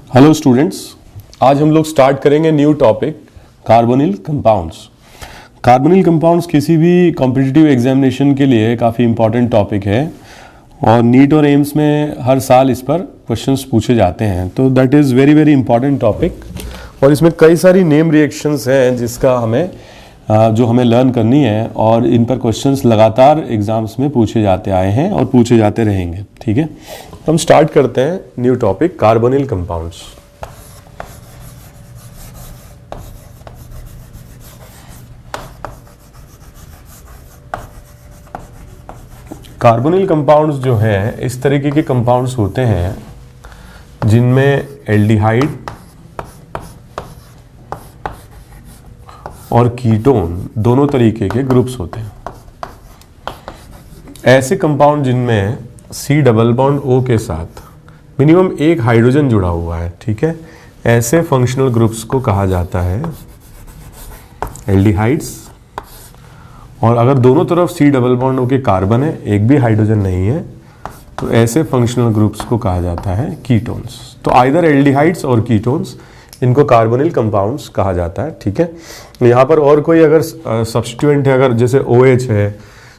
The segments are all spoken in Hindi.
हेलो स्टूडेंट्स, आज हम लोग स्टार्ट करेंगे new topic carbonyl compounds. Carbonyl compounds किसी भी कॉम्पिटिटिव एग्जामिनेशन के लिए काफ़ी इंपॉर्टेंट टॉपिक है और नीट और एम्स में हर साल इस पर क्वेश्चंस पूछे जाते हैं, तो that is very very important topic. और इसमें कई सारी नेम रिएक्शंस हैं जिसका हमें लर्न करनी है और इन पर क्वेश्चंस लगातार एग्जाम्स में पूछे जाते आए हैं और पूछे जाते रहेंगे। ठीक है, हम स्टार्ट करते हैं new topic carbonyl compounds. Carbonyl compounds जो हैं इस तरीके के कंपाउंड्स होते हैं जिनमें एल्डिहाइड और कीटोन दोनों तरीके के ग्रुप्स होते हैं। ऐसे कंपाउंड जिनमें C डबल बॉन्ड O के साथ मिनिमम एक हाइड्रोजन जुड़ा हुआ है, ठीक है, ऐसे फंक्शनल ग्रुप्स को कहा जाता है एल्डिहाइड्स। और अगर दोनों तरफ C डबल बॉन्ड O के कार्बन है, एक भी हाइड्रोजन नहीं है, तो ऐसे फंक्शनल ग्रुप्स को कहा जाता है कीटोन्स। तो आइदर एल्डिहाइड्स और कीटोन्स, इनको कार्बोनिल कंपाउंड्स कहा जाता है। ठीक है, यहाँ पर और कोई अगर सब्स्टिट्यूएंट है, अगर जैसे OH है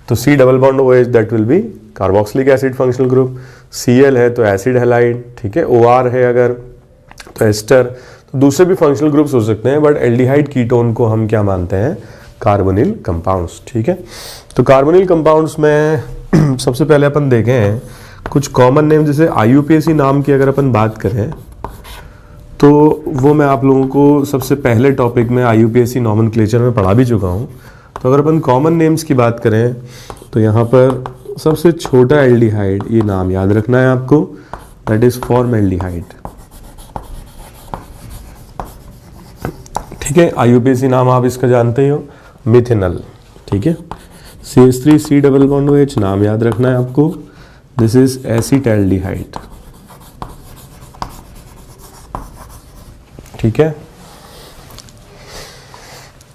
तो C double bond OH that will B carboxylic acid functional group, Cl है तो एसिड हैलाइड, ठीक है, OR है अगर तो एस्टर, तो दूसरे भी फंक्शनल ग्रुप्स हो सकते हैं, बट एल्डिहाइड कीटोन को हम क्या मानते हैं, कार्बोनिल कंपाउंड्स। ठीक है, तो कार्बोनिल कंपाउंड्स में सबसे पहले अपन देखें कुछ कॉमन नेम, जैसे IUPAC नाम की अगर अपन बात करें तो वो मैं आप लोगों को सबसे पहले टॉपिक में IUPAC नॉमेनक्लेचर में पढ़ा भी चुका हूँ। तो अगर अपन कॉमन नेम्स की बात करें तो यहाँ पर सबसे छोटा एल्डिहाइड, ये नाम याद रखना है आपको, दैट इज फॉर्मल्डिहाइड। ठीक है, IUPAC नाम आप इसका जानते ही हो, मिथेनॉल। ठीक है, CH3C डबल बॉन्ड OH नाम याद रखना है आपको, दिस इज एसिटैल्डिहाइड। ठीक है,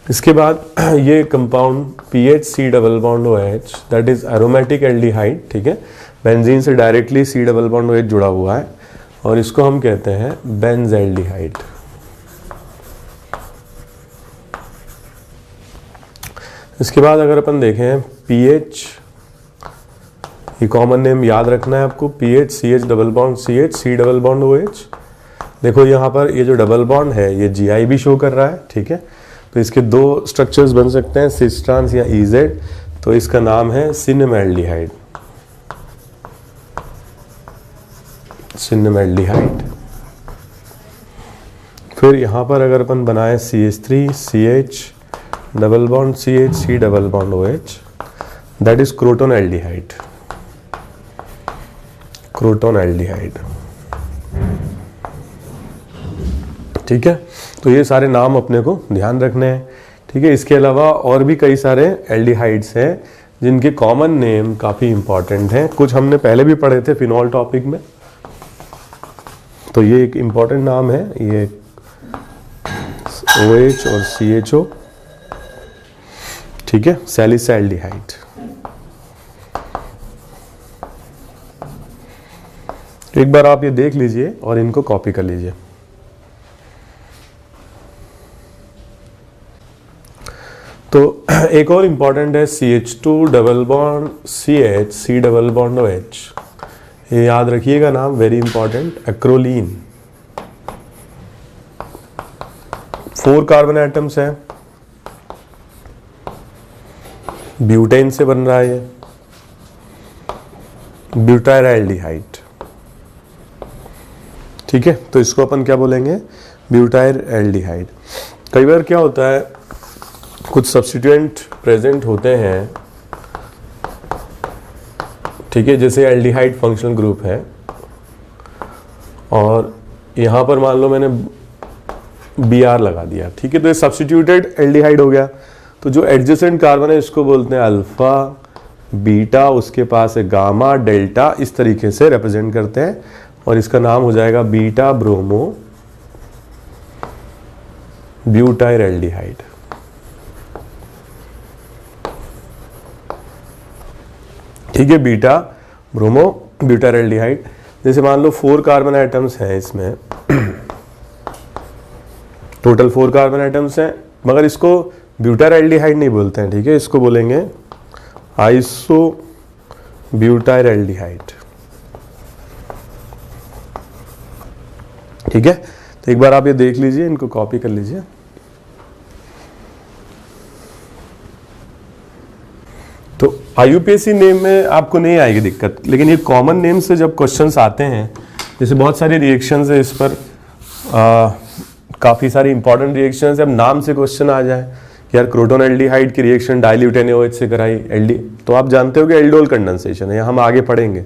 इसके बाद ये compound PHC double bond OH that is aromatic aldehyde. ठीक है, बेंजीन से directly C double bond OH जुड़ा हुआ है और इसको हम कहते हैं बेंजल्डिहाइड। इसके बाद अगर अपन देखें PH, ये कॉमन नेम याद रखना है आपको, PHCH double bond CH C double bond OH। देखो यहाँ पर ये जो डबल बॉन्ड है ये GI भी शो कर रहा है। ठीक है, तो इसके दो स्ट्रक्चर्स बन सकते हैं, सिस ट्रांस या EZ, तो इसका नाम है सिनेमैल्डिहाइड। सिनेमैल्डिहाइड। फिर यहाँ पर अगर अपन बनाए CH3CH double bond CH C double bond OH that is crotonaldehyde. Crotonaldehyde. ठीक है, तो ये सारे नाम अपने को ध्यान रखने हैं। ठीक है, इसके अलावा और भी कई सारे एल्डिहाइड्स हैं जिनके कॉमन नेम काफ़ी इंपॉर्टेंट हैं। कुछ हमने पहले भी पढ़े थे फिनॉल टॉपिक में, तो ये एक इंपॉर्टेंट नाम है, ये OH और CHO। ठीक है, सैलिसाल्डिहाइड। एक बार आप ये देख लीजिए और इनको कॉपी कर लीजिए। तो एक और इंपॉर्टेंट है CH2 double bond CH C double bond OH, ये याद रखिएगा नाम, very important, acrolein. 4 carbon atoms है, ब्यूटेन से बन रहा है ये, ब्यूटाइलडिहाइड। ठीक है, तो इसको अपन क्या बोलेंगे, ब्यूटाइलडिहाइड। कई बार क्या होता है, कुछ सब्स्टिट्यूएंट प्रेजेंट होते हैं, ठीक है, जैसे एल्डिहाइड फंक्शनल ग्रुप है और यहाँ पर मान लो मैंने Br लगा दिया। ठीक है, तो ये सब्स्टिट्यूटेड एल्डिहाइड हो गया। तो जो एडजेसेंट कार्बन है इसको बोलते हैं अल्फा, बीटा, उसके पास है गामा, डेल्टा, इस तरीके से रिप्रेजेंट करते हैं और इसका नाम हो जाएगा बीटा ब्रोमो ब्यूटाइलडिहाइड। ठीक है, बीटा ब्रोमो ब्यूटाइलडिहाइड। जैसे मान लो 4 कार्बन एटम्स हैं इसमें टोटल 4 कार्बन आइटम्स हैं, मगर इसको ब्यूटाइलडिहाइड नहीं बोलते हैं, ठीक है, इसको बोलेंगे आइसो ब्यूटाइलडिहाइड। ठीक है, तो एक बार आप ये देख लीजिए, इनको कॉपी कर लीजिए। तो IUPAC नेम में आपको नहीं आएगी दिक्कत, लेकिन ये कॉमन नेम से जब क्वेश्चंस आते हैं, जैसे बहुत सारी रिएक्शंस है इस पर, काफ़ी सारी इंपॉर्टेंट रिएक्शंस है, अब नाम से क्वेश्चन आ जाए कि यार क्रोटोन एल्डिहाइड की रिएक्शन डाइल्यूट NaOH से कराई एल्डी, तो आप जानते हो कि एल्डोल कंडेंसेशन है, हम आगे पढ़ेंगे,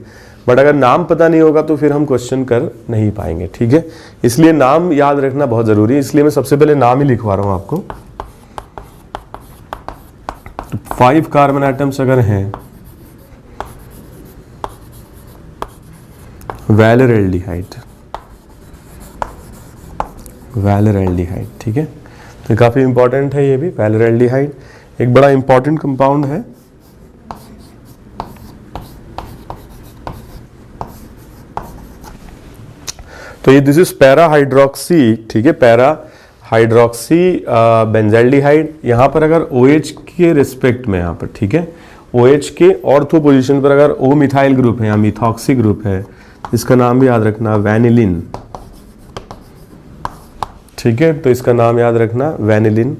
बट अगर नाम पता नहीं होगा तो फिर हम क्वेश्चन कर नहीं पाएंगे। ठीक है, इसलिए नाम याद रखना बहुत जरूरी है, इसलिए मैं सबसे पहले नाम ही लिखवा रहा हूं आपको। तो 5 कार्बन एटम्स अगर हैं वैलेर एल्डिहाइड, वैलेर एल्डिहाइड, ठीक है, तो काफी इंपॉर्टेंट है ये भी। वैलेर एल्डिहाइड एक बड़ा इंपॉर्टेंट कंपाउंड है। तो ये दिस इज पैरा हाइड्रोक्सी, ठीक है, पैरा हाइड्रोक्सी बेंजाल्डिहाइड। यहां पर अगर OH के रिस्पेक्ट में, यहां पर, ठीक है, OH के ऑर्थो पोजीशन पर अगर O मिथाइल ग्रुप है या मिथॉक्सी ग्रुप है, इसका नाम भी याद रखना वैनिलिन। ठीक है, तो इसका नाम याद रखना वैनिलिन।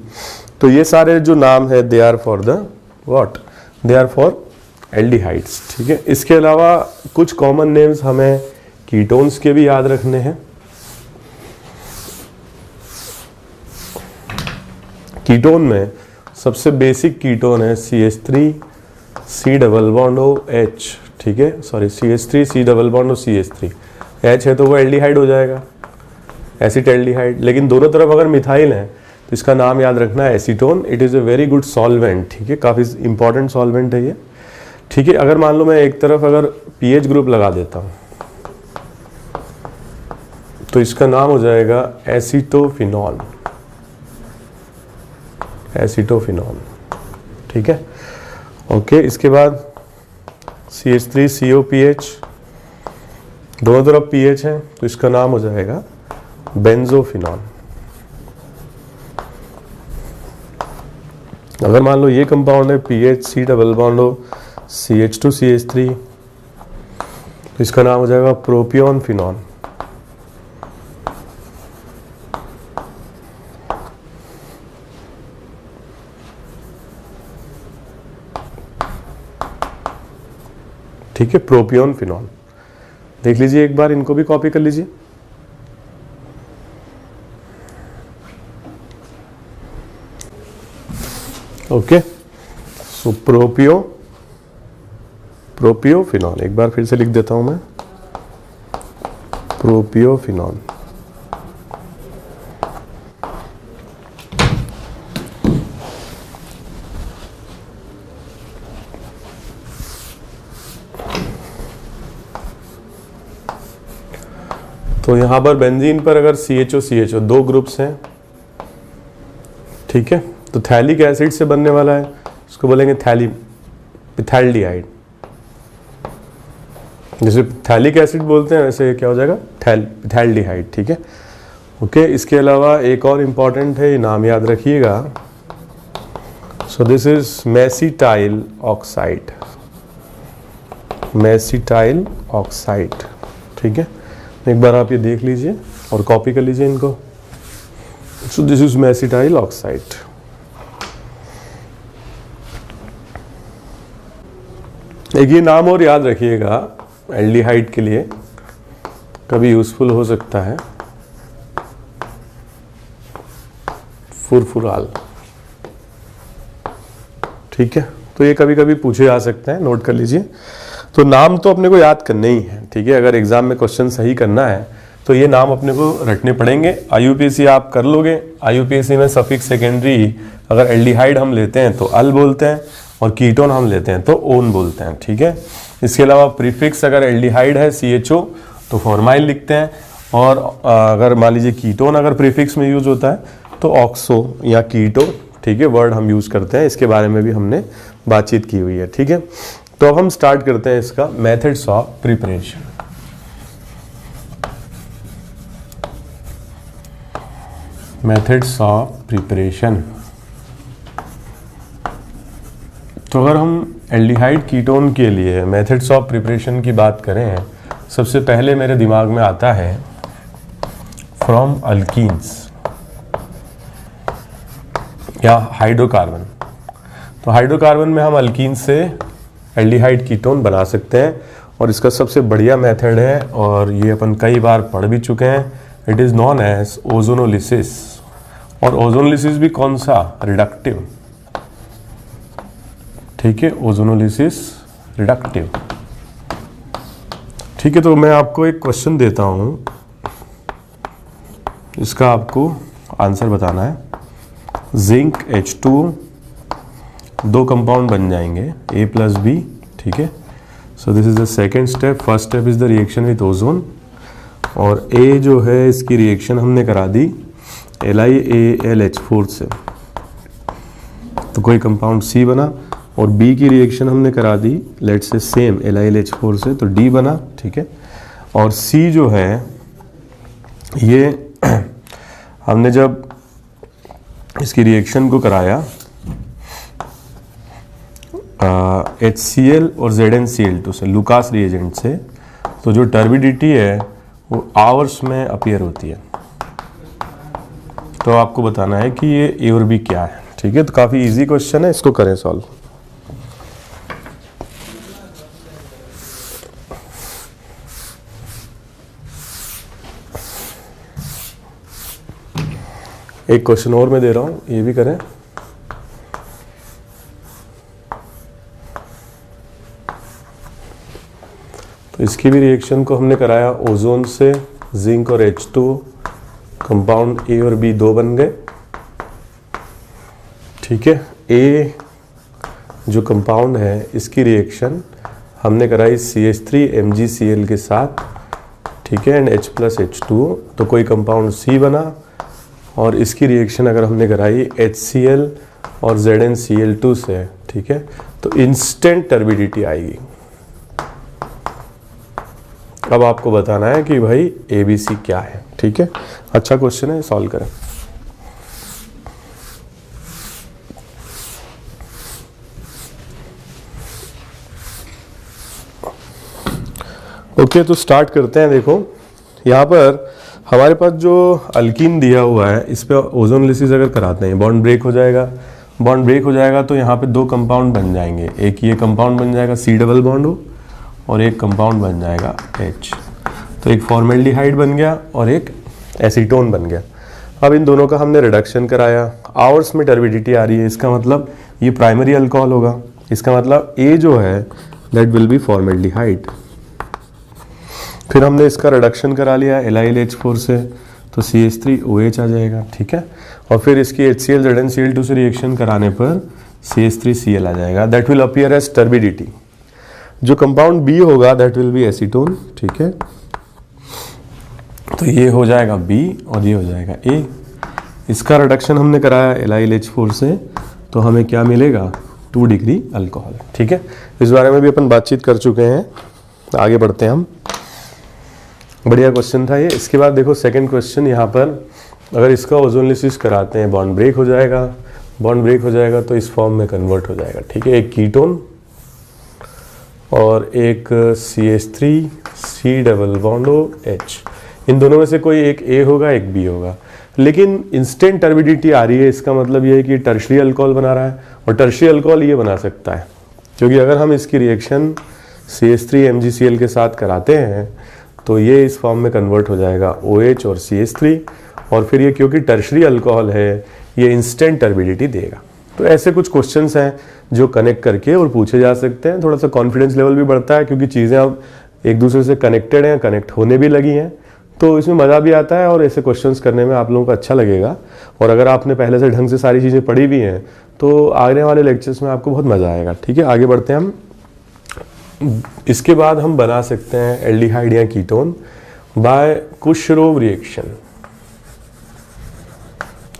तो ये सारे जो नाम है they are for the what, they are for aldehydes. ठीक है, इसके अलावा कुछ कॉमन नेम्स हमें कीटोन्स के भी याद रखने हैं। कीटोन में सबसे बेसिक कीटोन है CH3 डबल बॉन्ड OH, ठीक है, sorry CH3 double bond CH3, H है तो वो एल्डिहाइड हो जाएगा, एसिटाल्डिहाइड। लेकिन दोनों तरफ अगर मिथाइल है तो इसका नाम याद रखना है acetone. It is a very good solvent, ठीक है, काफ़ी इंपॉर्टेंट सॉल्वेंट है ये। ठीक है, अगर मान लो मैं एक तरफ अगर पीएच ग्रुप लगा देता हूँ तो इसका नाम हो जाएगा एसीटोफिनॉल, एसीटोफिनॉल। ठीक है, ओके। इसके बाद CH3COPH, दोनों तरफ पीएच है तो इसका नाम हो जाएगा बेंजोफिनॉल। अगर मान लो ये कंपाउंड है PHC डबल बॉन्ड CH2CH3 तो इसका नाम हो जाएगा प्रोपियोन फिनॉल। ठीक है, प्रोपियोन फिनॉल। देख लीजिए एक बार, इनको भी कॉपी कर लीजिए। ओके, सो प्रोपियोफिनॉल, एक बार फिर से लिख देता हूं मैं, प्रोपियोफिनॉल। तो यहां पर बेंजीन पर अगर CHO दो ग्रुप्स हैं, ठीक है, तो थैलिक एसिड से बनने वाला है, उसको बोलेंगे पिथाइल्डिहाइड। जैसे थैलिक एसिड बोलते हैं वैसे क्या हो जाएगा, पिथाइल्डिहाइड। ठीक है, ओके। इसके अलावा एक और इंपॉर्टेंट है, नाम याद रखिएगा। So this is mesityl oxide, mesityl oxide. ठीक है, एक बार आप ये देख लीजिए और कॉपी कर लीजिए इनको। So this is mesityl oxide. एक ये नाम और याद रखिएगा एल्डिहाइड के लिए, कभी यूजफुल हो सकता है, फुरफुराल। ठीक है, तो ये कभी कभी पूछे जा सकते हैं, नोट कर लीजिए। तो नाम तो अपने को याद करने ही है, ठीक है, अगर एग्जाम में क्वेश्चन सही करना है तो ये नाम अपने को रटने पड़ेंगे। IUPAC आप कर लोगे। IUPAC में सफिक्स सेकेंडरी अगर एल्डिहाइड हम लेते हैं तो अल बोलते हैं, और कीटोन हम लेते हैं तो ओन बोलते हैं। ठीक है, इसके अलावा प्रीफिक्स अगर एल्डिहाइड है CHO तो फॉर्माइल लिखते हैं, और अगर मान लीजिए कीटोन अगर प्रीफिक्स में यूज होता है तो ऑक्सो या कीटो, ठीक है, वर्ड हम यूज करते हैं। इसके बारे में भी हमने बातचीत की हुई है। ठीक है, तो अब हम स्टार्ट करते हैं इसका methods of preparation. Methods of preparation. तो अगर हम एल्डिहाइड कीटोन के लिए मेथड्स ऑफ प्रिपरेशन की बात करें, सबसे पहले मेरे दिमाग में आता है फ्रॉम अल्कीन्स या हाइड्रोकार्बन। तो हाइड्रोकार्बन में हम अल्कीन से एल्डिहाइड कीटोन बना सकते हैं और इसका सबसे बढ़िया मेथड है और ये अपन कई बार पढ़ भी चुके हैं, it is known as ozonolysis. और ओजोनोलिसिस भी कौन सा? रिडक्टिव। ठीक है, ओजोनोलिसिस रिडक्टिव। ठीक है, तो मैं आपको एक क्वेश्चन देता हूं, इसका आपको आंसर बताना है। जिंक H2, दो कंपाउंड बन जाएंगे A प्लस B। ठीक है, सो this is the second step. First step is the reaction with ozone, और A जो है इसकी रिएक्शन हमने करा दी LiAlH4 से, तो कोई कंपाउंड C बना, और B की रिएक्शन हमने करा दी लेट्स से सेम LiLH4 से, तो D बना। ठीक है, और C जो है ये हमने जब इसकी रिएक्शन को कराया HCl और ZnCl2 से, लुकास रिएजेंट से, तो जो टर्बिडिटी है वो आवर्स में अपीयर होती है। तो आपको बताना है कि ये A और B क्या है। ठीक है, तो काफ़ी इजी क्वेश्चन है, इसको करें सॉल्व। एक क्वेश्चन और मैं दे रहा हूं, ये भी करें। तो इसकी भी रिएक्शन को हमने कराया ओजोन से, जिंक और H2, कंपाउंड A और B दो बन गए। ठीक है, A जो कंपाउंड है इसकी रिएक्शन हमने कराई CH3 MgCl के साथ। ठीक है, एंड H प्लस H2, तो कोई कंपाउंड C बना, और इसकी रिएक्शन अगर हमने कराई HCl और ZnCl2 से, ठीक है, तो इंस्टेंट टर्बिडिटी आएगी। अब आपको बताना है कि भाई ABC क्या है। ठीक है, अच्छा क्वेश्चन है, सॉल्व करें। ओके, तो स्टार्ट करते हैं। देखो यहाँ पर हमारे पास जो अल्कीन दिया हुआ है, इस पे ओजोनोलिसिस अगर कराते हैं, बॉन्ड ब्रेक हो जाएगा। बॉन्ड ब्रेक हो जाएगा तो यहाँ पे दो कंपाउंड बन जाएंगे, एक ये कंपाउंड बन जाएगा C डबल बॉन्ड हो, और एक कंपाउंड बन जाएगा H। तो एक फॉर्मेल्डिहाइड बन गया और एक एसीटोन बन गया। अब इन दोनों का हमने रिडक्शन कराया, आवर्स में टर्बिडिटी आ रही है, इसका मतलब ये प्राइमरी अल्कोहल होगा। इसका मतलब A जो है दैट विल बी फॉर्मेल्डिहाइड। फिर हमने इसका रिडक्शन करा लिया LiLH4 से, तो CH3OH आ जाएगा। ठीक है, और फिर इसकी HCl ZnCl2 से रिएक्शन कराने पर CH3Cl आ जाएगा, that will appear as turbidity. जो कंपाउंड B होगा दैट विल बी एसीटोन। ठीक है, तो ये हो जाएगा B और ये हो जाएगा A। इसका रिडक्शन हमने कराया LiLH4 से, तो हमें क्या मिलेगा? 2 डिग्री अल्कोहल। ठीक है, इस बारे में भी अपन बातचीत कर चुके हैं, आगे बढ़ते हैं हम। बढ़िया क्वेश्चन था ये। इसके बाद देखो सेकंड क्वेश्चन, यहाँ पर अगर इसका ओजोनोलिसिस कराते हैं, बॉन्ड ब्रेक हो जाएगा। बॉन्ड ब्रेक हो जाएगा तो इस फॉर्म में कन्वर्ट हो जाएगा। ठीक है, एक कीटोन और एक CH3C डबल बॉन्ड H, इन दोनों में से कोई एक A होगा, एक B होगा। लेकिन इंस्टेंट टर्बिडिटी आ रही है, इसका मतलब ये है कि टर्शरी अल्कोहल बना रहा है, और टर्शरी अल्कोहल ये बना सकता है, क्योंकि अगर हम इसकी रिएक्शन CH3 MgCl के साथ कराते हैं तो ये इस फॉर्म में कन्वर्ट हो जाएगा OH और CH3, और फिर ये क्योंकि टर्शरी अल्कोहल है ये इंस्टेंट टर्बिडिटी देगा। तो ऐसे कुछ क्वेश्चंस हैं जो कनेक्ट करके और पूछे जा सकते हैं। थोड़ा सा कॉन्फिडेंस लेवल भी बढ़ता है, क्योंकि चीज़ें अब एक दूसरे से कनेक्टेड हैं, कनेक्ट होने भी लगी हैं, तो इसमें मज़ा भी आता है और ऐसे क्वेश्चंस करने में आप लोगों को अच्छा लगेगा। और अगर आपने पहले से ढंग से सारी चीज़ें पढ़ी भी हैं तो आने वाले लेक्चर्स में आपको बहुत मज़ा आएगा। ठीक है, आगे बढ़ते हैं हम। इसके बाद हम बना सकते हैं एल्डिहाइड या कीटोन बाय कुशरोव रिएक्शन।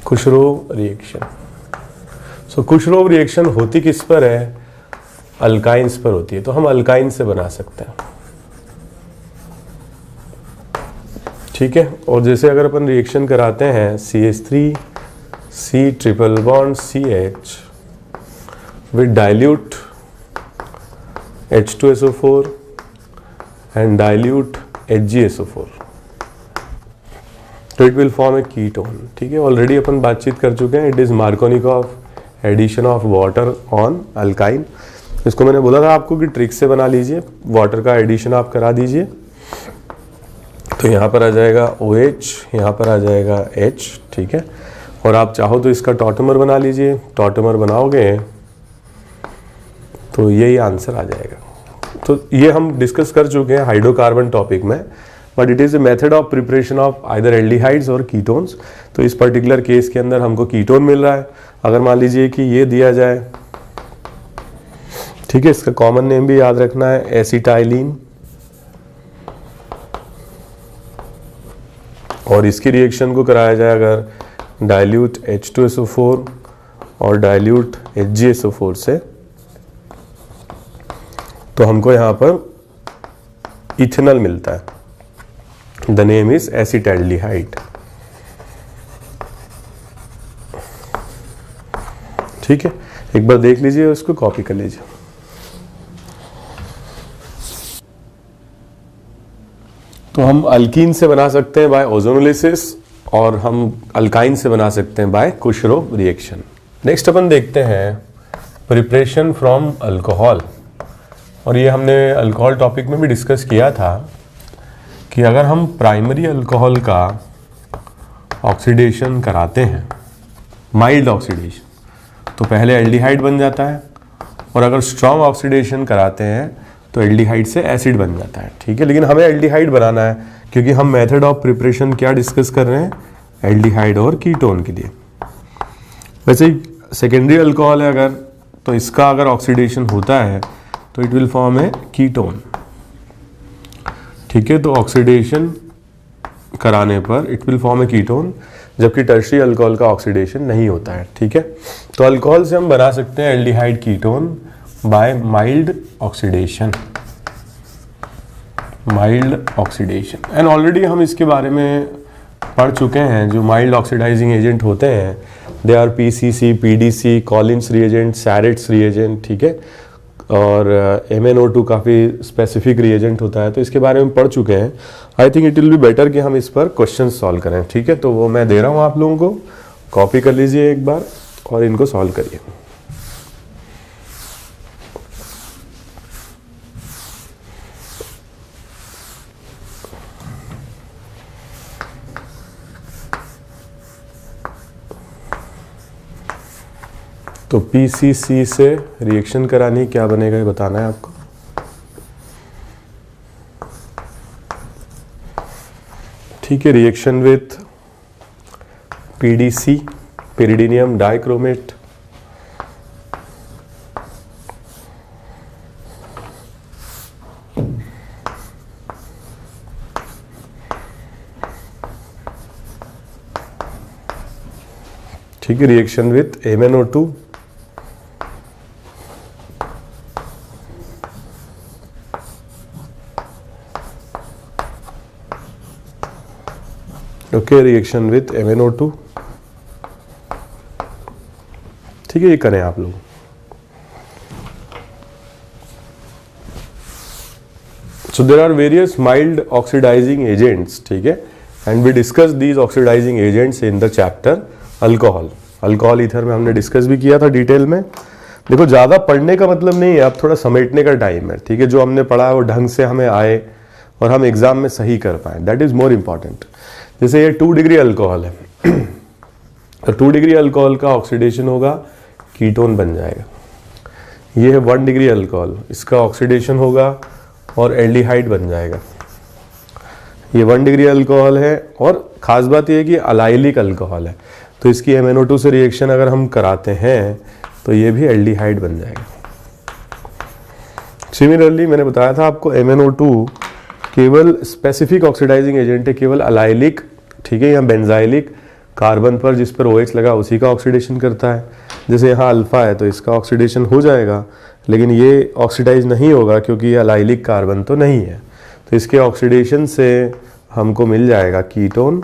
कुशरोव रिएक्शन, सो कुशरोव रिएक्शन होती किस पर है? अल्काइंस पर होती है, तो हम अल्काइन से बना सकते हैं। ठीक है। और जैसे अगर अपन रिएक्शन कराते हैं CH3 C triple bond CH with dilute H2SO4 and dilute HgSO4, तो it will form a ketone. ठीक है, ऑलरेडी अपन बातचीत कर चुके हैं। It is Markovnikov addition of water on alkyne. इसको मैंने बोला था आपको कि ट्रिक से बना लीजिए, वाटर का एडिशन आप करा दीजिए। तो यहाँ पर आ जाएगा OH, यहाँ पर आ जाएगा H। ठीक है, और आप चाहो तो इसका टॉटमर बना लीजिए। टॉटमर बनाओगे तो यही आंसर आ जाएगा। तो ये हम डिस्कस कर चुके हैं हाइड्रोकार्बन टॉपिक में, but it is a method of preparation of either aldehydes और कीटोन्स। तो इस पर्टिकुलर केस के अंदर हमको कीटोन मिल रहा है। अगर मान लीजिए कि ये दिया जाए, ठीक है, इसका कॉमन नेम भी याद रखना है, एसिटाइलिन, और इसकी रिएक्शन को कराया जाए अगर डाइल्यूट H2SO4 और डाइल्यूट HgSO4 से, तो हमको यहाँ पर इथेनॉल मिलता है। The name is acetaldehyde. ठीक है, एक बार देख लीजिए, उसको कॉपी कर लीजिए। तो हम अल्कीन से बना सकते हैं बाय ओजोनोलिसिस, और हम अल्काइन से बना सकते हैं बाय कुशरोव रिएक्शन। नेक्स्ट अपन देखते हैं प्रिपरेशन फ्रॉम अल्कोहल। और ये हमने अल्कोहल टॉपिक में भी डिस्कस किया था कि अगर हम प्राइमरी अल्कोहल का ऑक्सीडेशन कराते हैं, माइल्ड ऑक्सीडेशन, तो पहले एल्डिहाइड बन जाता है, और अगर स्ट्रॉन्ग ऑक्सीडेशन कराते हैं तो एल्डिहाइड से एसिड बन जाता है। ठीक है, लेकिन हमें एल्डिहाइड बनाना है क्योंकि हम मेथड ऑफ प्रिपरेशन क्या डिस्कस कर रहे हैं, एल्डिहाइड और कीटोन के लिए। वैसे ही सेकेंडरी अल्कोहल है अगर, तो इसका अगर ऑक्सीडेशन होता है तो it will form a ketone. ठीक है, तो ऑक्सीडेशन कराने पर it will form a ketone, जबकि टर्शियरी अल्कोहल का ऑक्सीडेशन नहीं होता है। ठीक है, तो अल्कोहल से हम बना सकते हैं aldehyde ketone by mild oxidation, mild oxidation. And already हम इसके बारे में पढ़ चुके हैं। जो माइल्ड ऑक्सीडाइजिंग एजेंट होते हैं, they are PCC, PDC, Collins reagent, Sarett's reagent. ठीक है, और MnO2 काफ़ी स्पेसिफिक रिएजेंट होता है, तो इसके बारे में पढ़ चुके हैं। I think it will be better कि हम इस पर क्वेश्चन सॉल्व करें। ठीक है, तो वो मैं दे रहा हूँ आप लोगों को, कॉपी कर लीजिए एक बार और इनको सॉल्व करिए। तो PCC से रिएक्शन करानी, क्या बनेगा ये बताना है आपको। ठीक है, reaction with PDC, pyridinium dichromate, ठीक है, reaction with MnO2, okay, reaction with MnO2। ठीक है, ये करें आप लोग। So there are various mild oxidising agents. ठीक है, and we discuss these oxidising agents in the chapter alcohol. Alcohol ether में हमने डिस्कस भी किया था डिटेल में। देखो, ज़्यादा पढ़ने का मतलब नहीं है, अब थोड़ा समेटने का टाइम है। ठीक है, जो हमने पढ़ा है वो ढंग से हमें आए और हम एग्जाम में सही कर पाए, दैट इज मोर इम्पॉर्टेंट। जैसे ये 2 डिग्री अल्कोहल है, तो 2 डिग्री अल्कोहल का ऑक्सीडेशन होगा, कीटोन बन जाएगा। ये है 1 डिग्री अल्कोहल, इसका ऑक्सीडेशन होगा और एल्डिहाइड बन जाएगा। ये 1 डिग्री अल्कोहल है, और ख़ास बात यह है कि अलाइलिक अल्कोहल है, तो इसकी MnO2 से रिएक्शन अगर हम कराते हैं तो ये भी एल्डिहाइड बन जाएगा। सिमिलरली मैंने बताया था आपको, MnO2 केवल स्पेसिफिक ऑक्सीडाइजिंग एजेंट है, केवल अलाइलिक, ठीक है, या बेंजाइलिक कार्बन पर जिस पर OH लगा उसी का ऑक्सीडेशन करता है। जैसे यहाँ अल्फा है तो इसका ऑक्सीडेशन हो जाएगा, लेकिन ये ऑक्सीडाइज नहीं होगा क्योंकि ये अलाइलिक कार्बन तो नहीं है, तो इसके ऑक्सीडेशन से हमको मिल जाएगा कीटोन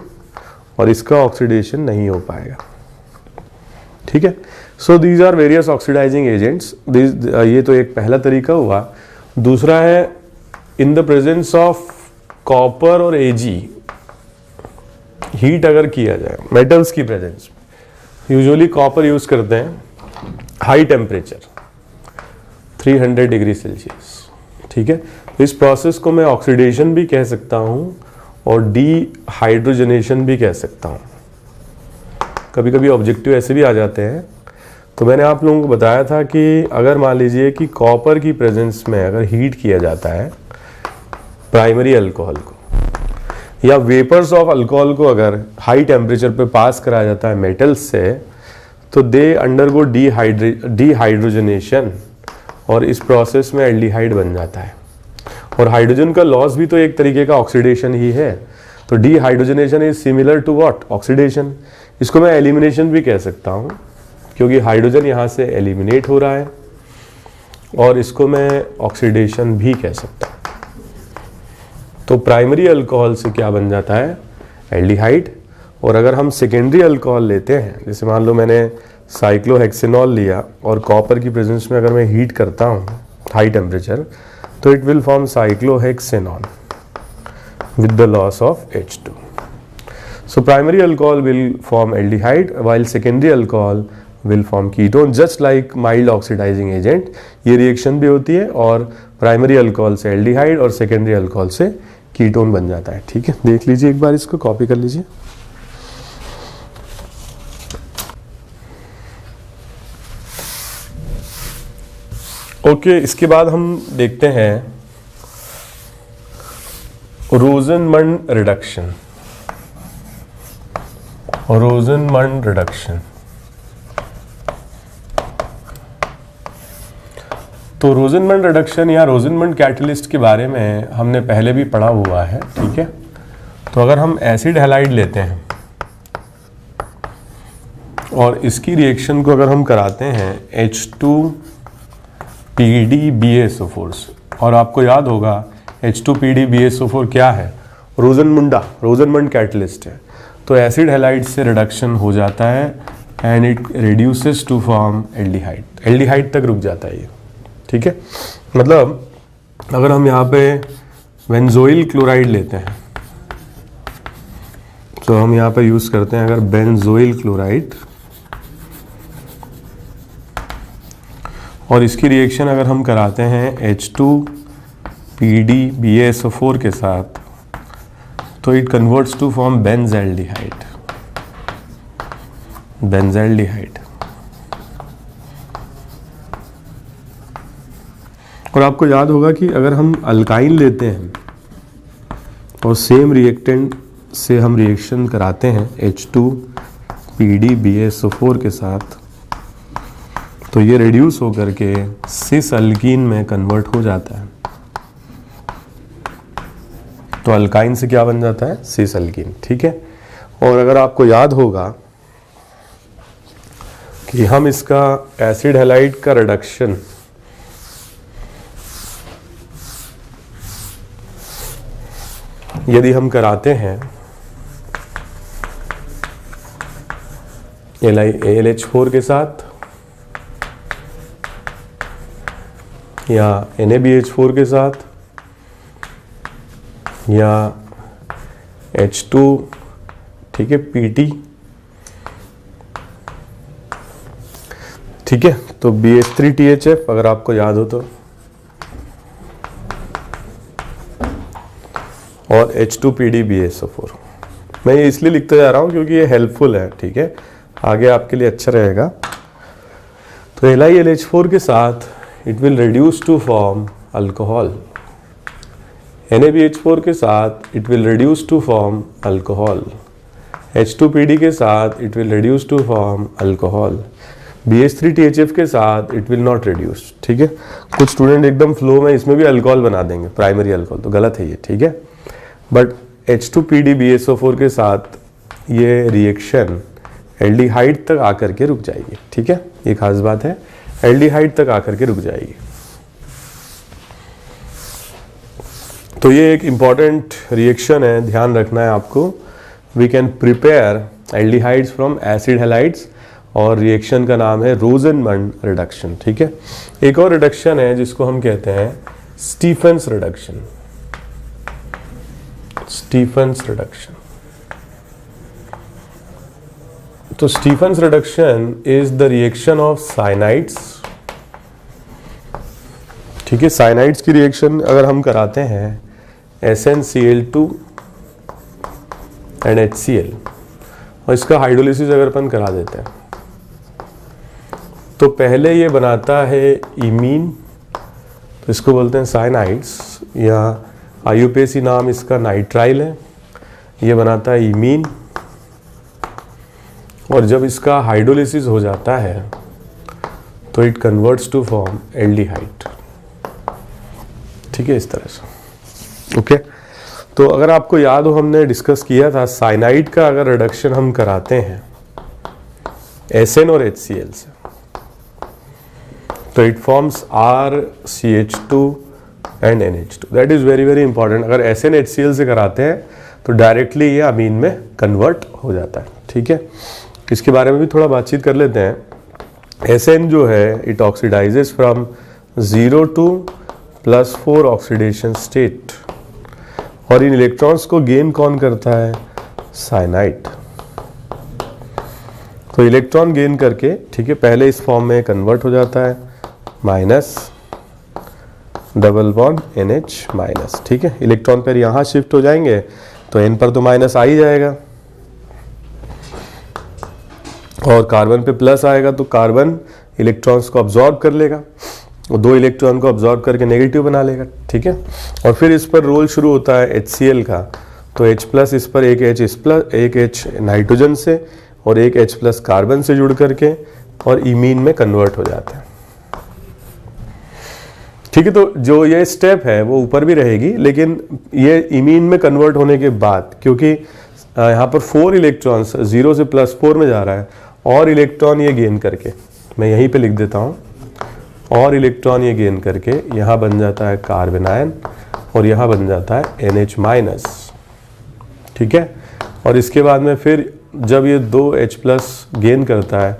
और इसका ऑक्सीडेशन नहीं हो पाएगा। ठीक है, so these are various oxidising agents. ये तो एक पहला तरीका हुआ। दूसरा है in the presence of copper और Ag हीट अगर किया जाए मेटल्स की प्रेजेंस, यूजुअली कॉपर यूज करते हैं हाई टेम्परेचर 300 डिग्री सेल्सियस। ठीक है, तो इस प्रोसेस को मैं ऑक्सीडेशन भी कह सकता हूं और डीहाइड्रोजनेशन भी कह सकता हूं। कभी कभी ऑब्जेक्टिव ऐसे भी आ जाते हैं। तो मैंने आप लोगों को बताया था कि अगर मान लीजिए कि कॉपर की प्रेजेंस में अगर हीट किया जाता है प्राइमरी अल्कोहल को, या वेपर्स ऑफ अल्कोहल को अगर हाई टेम्परेचर पे पास कराया जाता है मेटल्स से, तो दे अंडरगो डीहाइड्रोजनेशन और इस प्रोसेस में एल्डिहाइड बन जाता है। और हाइड्रोजन का लॉस भी तो एक तरीके का ऑक्सीडेशन ही है। तो dehydrogenation is similar to what, oxidation. इसको मैं एलिमिनेशन भी कह सकता हूँ क्योंकि हाइड्रोजन यहाँ से एलिमिनेट हो रहा है, और इसको मैं ऑक्सीडेशन भी कह सकता हूँ। तो प्राइमरी अल्कोहल से क्या बन जाता है, एल्डिहाइड। और अगर हम सेकेंडरी अल्कोहल लेते हैं, जैसे मान लो मैंने साइक्लोहेक्सेनॉल लिया और कॉपर की प्रेजेंस में अगर मैं हीट करता हूँ हाई टेम्परेचर, तो it will form cyclohexanone with the loss of H2. So primary alcohol will form aldehyde while secondary alcohol will form ketone, just like mild oxidizing agent. ये रिएक्शन भी होती है और प्राइमरी अल्कोहल से एल्डिहाइड और सेकेंडरी अल्कोहल से कीटोन बन जाता है। ठीक है, देख लीजिए एक बार, इसको कॉपी कर लीजिए। ओके, इसके बाद हम देखते हैं रोजनमंड रिडक्शन। रोजनमंड रिडक्शन, तो रोजनमंड रिडक्शन या रोजनमंड कैटलिस्ट के बारे में हमने पहले भी पढ़ा हुआ है। ठीक है, तो अगर हम एसिड हैलाइड लेते हैं और इसकी रिएक्शन को अगर हम कराते हैं H2PdBaSO4, और आपको याद होगा H2PdBaSO4 क्या है, रोजनमंड कैटलिस्ट है। तो एसिड हैलाइड से रिडक्शन हो जाता है and it reduces to form aldehyde. Aldehyde तक रुक जाता है ये। ठीक है, मतलब अगर हम यहाँ पे बेंजोइल क्लोराइड लेते हैं, तो हम यहाँ पे यूज करते हैं अगर बेंजोइल क्लोराइड, और इसकी रिएक्शन अगर हम कराते हैं H2PdBaSO4 के साथ, तो it converts to form benzaldehyde. और आपको याद होगा कि अगर हम अल्काइन लेते हैं और सेम रिएक्टेंट से हम रिएक्शन कराते हैं H2PdBaSO4 के साथ, तो ये रिड्यूस होकर के सिस अल्कीन में कन्वर्ट हो जाता है। तो अल्काइन से क्या बन जाता है, सिस अल्कीन। ठीक है, और अगर आपको याद होगा कि हम इसका एसिड हैलाइड का रिडक्शन यदि हम कराते हैं AlH4 के साथ या NaBH4 के साथ या H2, ठीक है, Pt, ठीक है, तो BH3THF अगर आपको याद हो तो, और H2PdBaSO4। मैं ये इसलिए लिखता जा रहा हूँ क्योंकि ये हेल्पफुल है। ठीक है, आगे आपके लिए अच्छा रहेगा। तो LiLH4 के साथ it will reduce to form alcohol. NaBH4 के साथ it will reduce to form alcohol. H2Pd के साथ it will reduce to form alcohol. BH3THF के साथ इट विल नॉट रिड्यूस। ठीक है, कुछ स्टूडेंट एकदम फ्लो में इसमें भी अल्कोहल बना देंगे, प्राइमरी अल्कोहल, तो गलत है ये। ठीक है, बट H2PdBaSO4 के साथ ये रिएक्शन एल्डिहाइड तक आकर के रुक जाएगी। ठीक है, ये खास बात है, एल्डिहाइड तक आकर के रुक जाएगी। तो ये एक इम्पॉर्टेंट रिएक्शन है, ध्यान रखना है आपको। We can prepare aldehydes from acid halides और रिएक्शन का नाम है रोज़नमंड रिडक्शन। ठीक है, एक और रिडक्शन है जिसको हम कहते हैं स्टीफेंस रिडक्शन। स्टीफेंस रिडक्शन, तो Stephen's reduction is the reaction of cyanides. ठीक है, साइनाइड्स की रिएक्शन अगर हम कराते हैं SnCl2 एंड HCl और इसका हाइड्रोलिसिस अगर अपन करा देते हैं तो पहले ये बनाता है इमीन, तो इसको बोलते हैं साइनाइड्स, या IUPAC नाम इसका नाइट्राइल है। ये बनाता है इमीन और जब इसका हाइड्रोलिसिस हो जाता है तो it converts to form aldehyde. ठीक है, इस तरह से। ओके, तो अगर आपको याद हो हमने डिस्कस किया था साइनाइड का अगर रिडक्शन हम कराते हैं SN और HCl से तो it forms RCH2 and NH2। That is very very important. अगर SN HCl से कराते हैं तो डायरेक्टली ये अमीन में कन्वर्ट हो जाता है। ठीक है, इसके बारे में भी थोड़ा बातचीत कर लेते हैं। SN जो है it oxidises from 0 to +4 oxidation state और इन इलेक्ट्रॉन्स को गेन कौन करता है? साइनाइड। तो इलेक्ट्रॉन गेन करके, ठीक है, पहले इस फॉर्म में कन्वर्ट हो जाता है -डबल बॉन्ड NH-। ठीक है, इलेक्ट्रॉन पर यहां शिफ्ट हो जाएंगे तो N पर तो माइनस आ ही जाएगा और कार्बन पे प्लस आएगा तो कार्बन इलेक्ट्रॉन्स को अब्जॉर्ब कर लेगा और 2 इलेक्ट्रॉन को अब्जॉर्ब करके नेगेटिव बना लेगा। ठीक है, और फिर इस पर रोल शुरू होता है HCl का, तो H+ इस पर एक H नाइट्रोजन से और एक H+ कार्बन से जुड़ करके और इमीन में कन्वर्ट हो जाता है। ठीक है, तो जो ये स्टेप है वो ऊपर भी रहेगी, लेकिन ये इमीन में कन्वर्ट होने के बाद, क्योंकि यहाँ पर 4 इलेक्ट्रॉन्स 0 से +4 में जा रहा है और इलेक्ट्रॉन ये गेन करके, मैं यहीं पे लिख देता हूँ, और इलेक्ट्रॉन ये गेन करके यहाँ बन जाता है कार्बन आयन और यहाँ बन जाता है NH-। ठीक है, और इसके बाद में फिर जब ये 2 H+ गेन करता है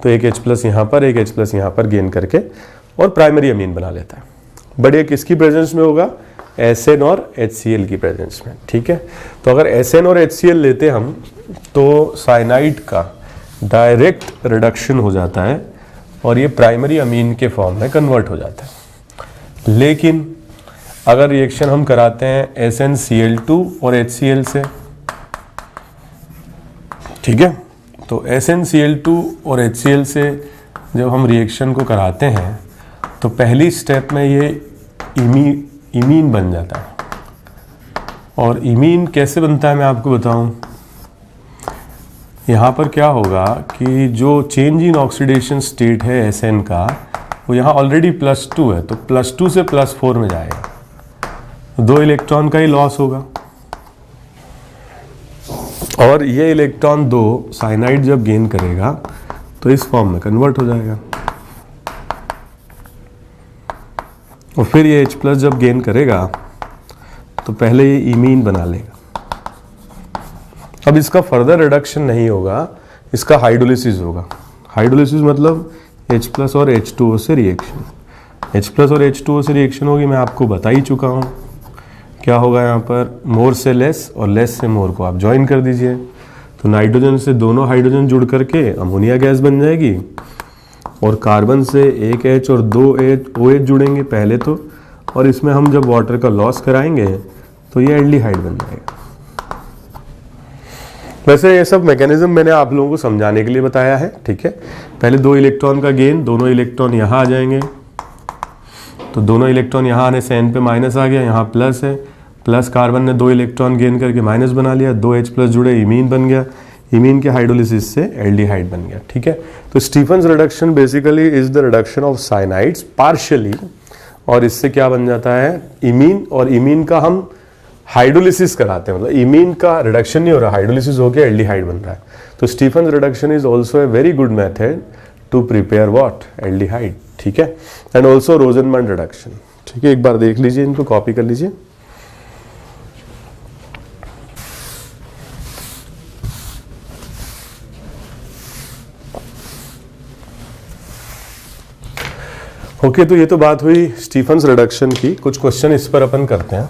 तो एक H+ यहाँ पर, एक H+ यहाँ पर गेन करके और प्राइमरी अमीन बना लेता है। बट ये किसकी प्रेजेंस में होगा? SN और HCl की प्रेजेंस में। ठीक है, तो अगर SN और HCl लेते हम तो साइनाइड का डायरेक्ट रिडक्शन हो जाता है और ये प्राइमरी अमीन के फॉर्म में कन्वर्ट हो जाता है। लेकिन अगर रिएक्शन हम कराते हैं SnCl2 और HCl से, ठीक है, तो SnCl2 और HCl से जब हम रिएक्शन को कराते हैं तो पहली स्टेप में ये इमीन बन जाता है। और इमीन कैसे बनता है मैं आपको बताऊं। यहाँ पर क्या होगा कि जो चेंज इन ऑक्सीडेशन स्टेट है SN का, वो यहाँ ऑलरेडी +2 है, तो +2 से +4 में जाएगा, 2 इलेक्ट्रॉन का ही लॉस होगा और ये इलेक्ट्रॉन 2 साइनाइड जब गेन करेगा तो इस फॉर्म में कन्वर्ट हो जाएगा और फिर ये H+ जब गेन करेगा तो पहले ये इमीन बना लेगा। अब इसका फर्दर रिडक्शन नहीं होगा, इसका हाइड्रोलिसिस होगा। हाइड्रोलिसिस मतलब H+ और H2O से रिएक्शन। H+ और H2O से रिएक्शन होगी, मैं आपको बता ही चुका हूँ। क्या होगा यहाँ पर? मोर से लेस और लेस से मोर को आप ज्वाइन कर दीजिए, तो नाइट्रोजन से दोनों हाइड्रोजन जुड़ करके अमोनिया गैस बन जाएगी और कार्बन से एक H और 2 OH जुड़ेंगे पहले तो, और इसमें हम जब वाटर का लॉस कराएंगे तो ये एल्डिहाइड बन जाएगा। वैसे ये सब मैकेनिज्म मैंने आप लोगों को समझाने के लिए बताया है। ठीक है, पहले 2 इलेक्ट्रॉन का गेन, दोनों इलेक्ट्रॉन यहाँ आ जाएंगे, तो दोनों इलेक्ट्रॉन यहाँ आने से N पे माइनस आ गया, यहाँ प्लस है, प्लस कार्बन ने 2 इलेक्ट्रॉन गेन करके माइनस बना लिया, 2 H+ जुड़े, इमीन बन गया, इमीन के हाइड्रोलिसिस से एल्डिहाइड बन गया। ठीक है, तो Stephen's reduction basically is the reduction of cyanides partially, और इससे क्या बन जाता है? इमीन, और इमीन का हम हाइड्रोलिसिस कराते हैं, मतलब इमीन का रिडक्शन नहीं हो रहा, हाइड्रोलिसिस होकर एल्डिहाइड बन रहा है। तो Stephen's reduction is also a very good method to prepare what? Aldehyde. ठीक है, एंड ऑल्सो रोज़नमंड रिडक्शन। ठीक है, एक बार देख लीजिए, इनको कॉपी कर लीजिए। ओके, तो ये तो बात हुई स्टीफन्स रिडक्शन की। कुछ क्वेश्चन इस पर अपन करते हैं।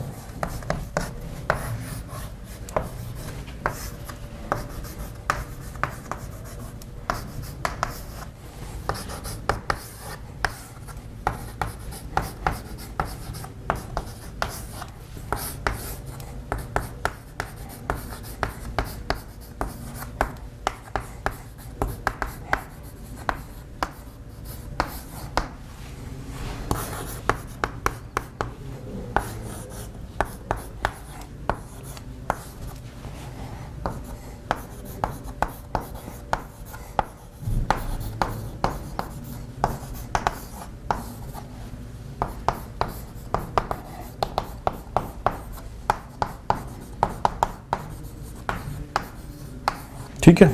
ठीक है,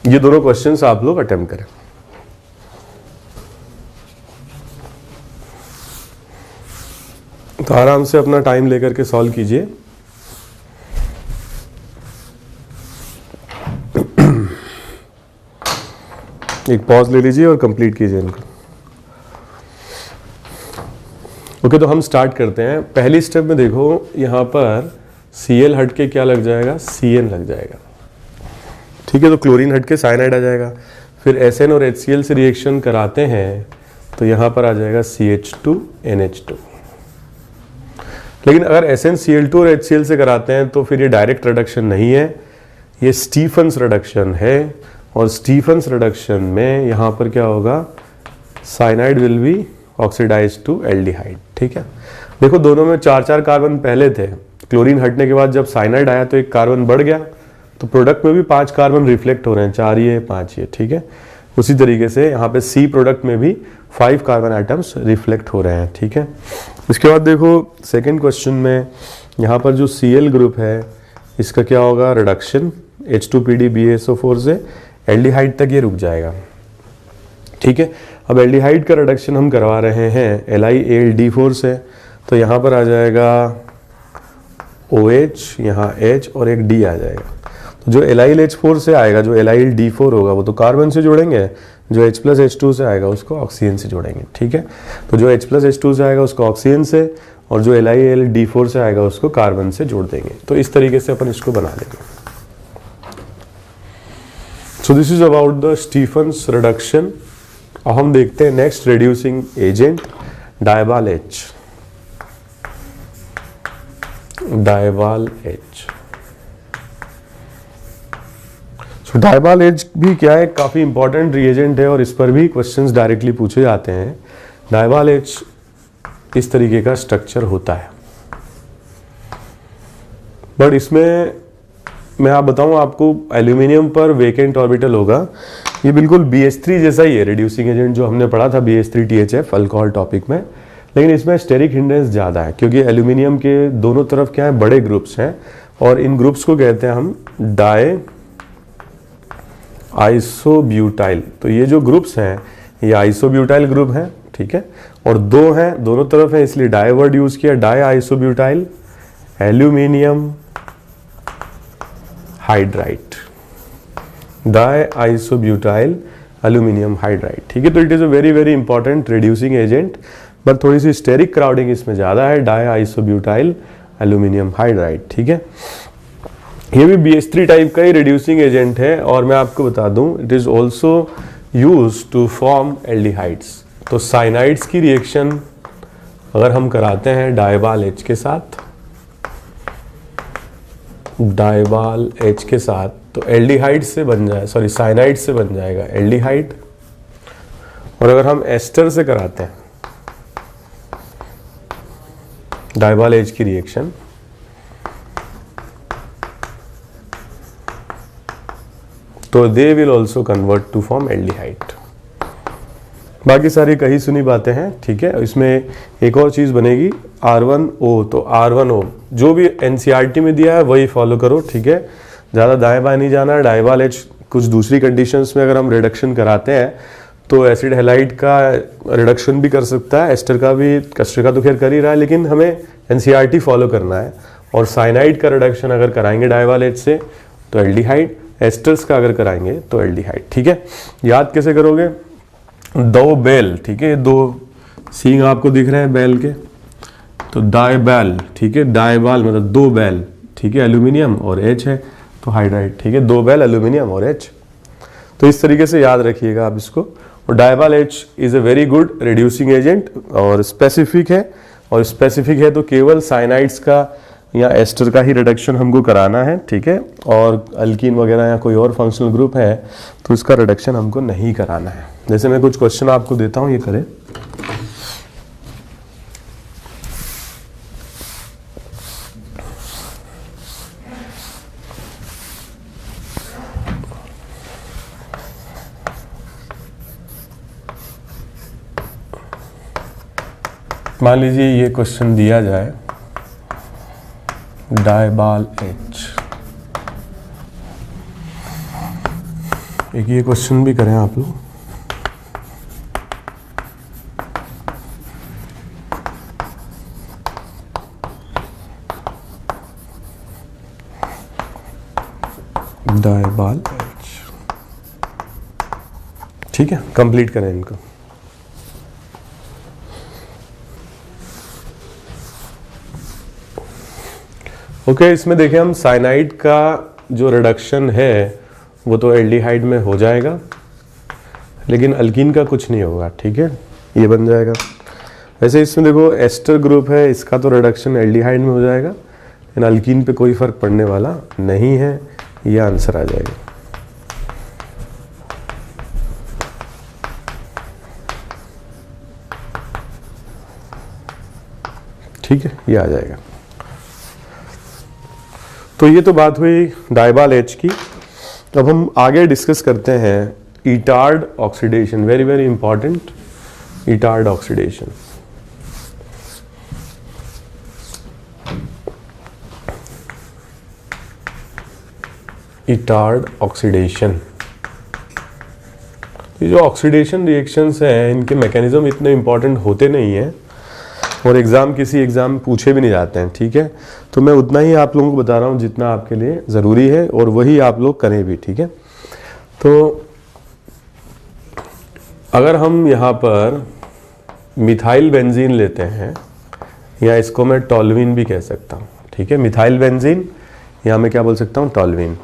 ये दोनों क्वेश्चंस आप लोग अटेम्प्ट करें। तो आराम से अपना टाइम लेकर के सॉल्व कीजिए। एक पॉज ले लीजिए और कंप्लीट कीजिए इनको। ओके, तो हम स्टार्ट करते हैं। पहली स्टेप में देखो, यहां पर Cl हट के क्या लग जाएगा, Cn लग जाएगा। ठीक है, तो क्लोरीन हट के साइनाइड आ जाएगा। फिर Sn और HCl से रिएक्शन कराते हैं तो यहाँ पर आ जाएगा CH2NH2। लेकिन अगर SnCl2 और HCl से कराते हैं तो फिर ये डायरेक्ट रिडक्शन नहीं है, ये स्टीफन्स रिडक्शन है। और स्टीफन्स रिडक्शन में यहाँ पर क्या होगा, cyanide will be oxidise to aldehyde. ठीक है, देखो दोनों में 4-4 कार्बन पहले थे, क्लोरीन हटने के बाद जब साइनाइड आया तो एक कार्बन बढ़ गया, तो प्रोडक्ट में भी 5 कार्बन रिफ्लेक्ट हो रहे हैं, 4 ये 5 ये। ठीक है, उसी तरीके से यहाँ पे सी प्रोडक्ट में भी 5 कार्बन आइटम्स रिफ्लेक्ट हो रहे हैं। ठीक है, इसके बाद देखो सेकंड क्वेश्चन में यहाँ पर जो Cl ग्रुप है इसका क्या होगा, रिडक्शन H2PdBaSO4 से एल्डिहाइड तक ये रुक जाएगा। ठीक है, अब एल्डिहाइड का रिडक्शन हम करवा रहे हैं LiAlD4 से, तो यहाँ पर आ जाएगा OH, यहाँ H और एक D आ जाएगा। तो जो LiLH4 से आएगा, जो LiLD4 होगा वो तो कार्बन से जोड़ेंगे, जो H+H2 से आएगा उसको ऑक्सीजन से जोड़ेंगे। ठीक है, तो जो H+H2 से आएगा उसको ऑक्सीजन से, और जो LiLD4 से आएगा उसको कार्बन से जोड़ देंगे। तो इस तरीके से अपन इसको बना लेंगे। So this is about the Stephen's reduction. अब हम देखते हैं next reducing agent DIBAL H। DIBAL H, DIBAL H भी क्या है, काफ़ी इंपॉर्टेंट रिएजेंट है और इस पर भी क्वेश्चंस डायरेक्टली पूछे जाते हैं। डायवाल H इस तरीके का स्ट्रक्चर होता है, बट इसमें मैं आप बताऊं आपको, एल्यूमिनियम पर वेकेंट ऑर्बिटल होगा। ये बिल्कुल BH3 जैसा ही है रिड्यूसिंग एजेंट जो हमने पढ़ा था BH3THF अल्कोहल टॉपिक में, लेकिन इसमें स्टेरिक हिंड्रेंस ज़्यादा है क्योंकि एल्यूमिनियम के दोनों तरफ क्या है, बड़े ग्रुप्स हैं और इन ग्रुप्स को कहते हैं हम डाई आइसोब्यूटाइल। तो ये जो ग्रुप्स हैं ये आइसोब्यूटाइल ग्रुप हैं। ठीक है, और 2 हैं, दोनों तरफ है इसलिए डाई वर्ड यूज किया, die isobutyl aluminium hydride, die isobutyl aluminium hydride. ठीक है, तो it is a very very important reducing agent, but थोड़ी सी स्टेरिक क्राउडिंग इसमें ज़्यादा है, डाई आइसोब्यूटाइल एल्यूमिनियम हाइड्राइड। ठीक है, ये भी BH3 टाइप का ही रिड्यूसिंग एजेंट है और मैं आपको बता दूं it is also use to form aldehydes. तो साइनाइड्स की रिएक्शन अगर हम कराते हैं डायवाल H के साथ, डायवाल H के साथ, तो एल्डिहाइड से बन जाए, सॉरी साइनाइड से बन जाएगा एल्डिहाइड। और अगर हम एस्टर से कराते हैं डायवाल H की रिएक्शन, तो they will also convert to form aldehyde. बाकी सारी कही सुनी बातें हैं। ठीक है, इसमें एक और चीज़ बनेगी R1O, तो R1O जो भी NCERT में दिया है वही फॉलो करो। ठीक है, ज़्यादा दाएं बाएं नहीं जाना। डायवाल H कुछ दूसरी कंडीशंस में अगर हम रिडक्शन कराते हैं तो एसिड हैलाइड का रिडक्शन भी कर सकता है, एस्टर का भी, कस्टर का तो खैर कर ही रहा है, लेकिन हमें NCERT फॉलो करना है। और साइनाइड का रिडक्शन अगर कराएंगे डायवाल H से तो एल्डिहाइड, एस्टर्स का अगर कराएंगे तो एल्डिहाइड। ठीक है, याद कैसे करोगे, 2 बेल। ठीक है, 2 सींग आपको दिख रहे हैं बैल के, तो डाइबैल, ठीक है, डाइबाल मतलब दो बैल, ठीक है, एल्यूमिनियम और एच है तो हाइड्राइड, ठीक है, दो बैल एल्यूमिनियम और एच। तो इस तरीके से याद रखिएगा आप इसको। और डाइबाल H is a very good reducing agent और स्पेसिफिक है, और स्पेसिफिक है तो केवल साइनाइड्स का या एस्टर का ही रिडक्शन हमको कराना है, ठीक है, और अल्कीन वगैरह या कोई और फंक्शनल ग्रुप है तो इसका रिडक्शन हमको नहीं कराना है। जैसे मैं कुछ क्वेश्चन आपको देता हूँ, ये करें। मान लीजिए ये क्वेश्चन दिया जाए, डाइबाल एच, एक ये क्वेश्चन भी करें आप लोग। डाइबाल एच, ठीक है, कंप्लीट करें इनको। ओके, इसमें देखें हम साइनाइड का जो रिडक्शन है वो तो एल्डिहाइड में हो जाएगा, लेकिन अल्कीन का कुछ नहीं होगा, ठीक है, ये बन जाएगा। वैसे इसमें देखो एस्टर ग्रुप है, इसका तो रिडक्शन एल्डिहाइड में हो जाएगा, लेकिन अल्कीन पे कोई फर्क पड़ने वाला नहीं है, ये आंसर आ जाएगा। ठीक है, ये आ जाएगा। तो ये तो बात हुई डाइबाल एच की। अब हम आगे डिस्कस करते हैं Etard oxidation, very very important, Etard oxidation. Etard oxidation, ये जो ऑक्सीडेशन रिएक्शंस हैं इनके मैकेनिज्म इतने इंपॉर्टेंट होते नहीं हैं और किसी एग्जाम पूछे भी नहीं जाते हैं, ठीक है। तो मैं उतना ही आप लोगों को बता रहा हूँ जितना आपके लिए ज़रूरी है और वही आप लोग करें भी, ठीक है। तो अगर हम यहाँ पर मिथाइल बेंजीन लेते हैं, या इसको मैं टॉल्यूइन भी कह सकता हूँ, ठीक है, मिथाइल बेंजीन, या मैं क्या बोल सकता हूँ, टॉल्यूइन,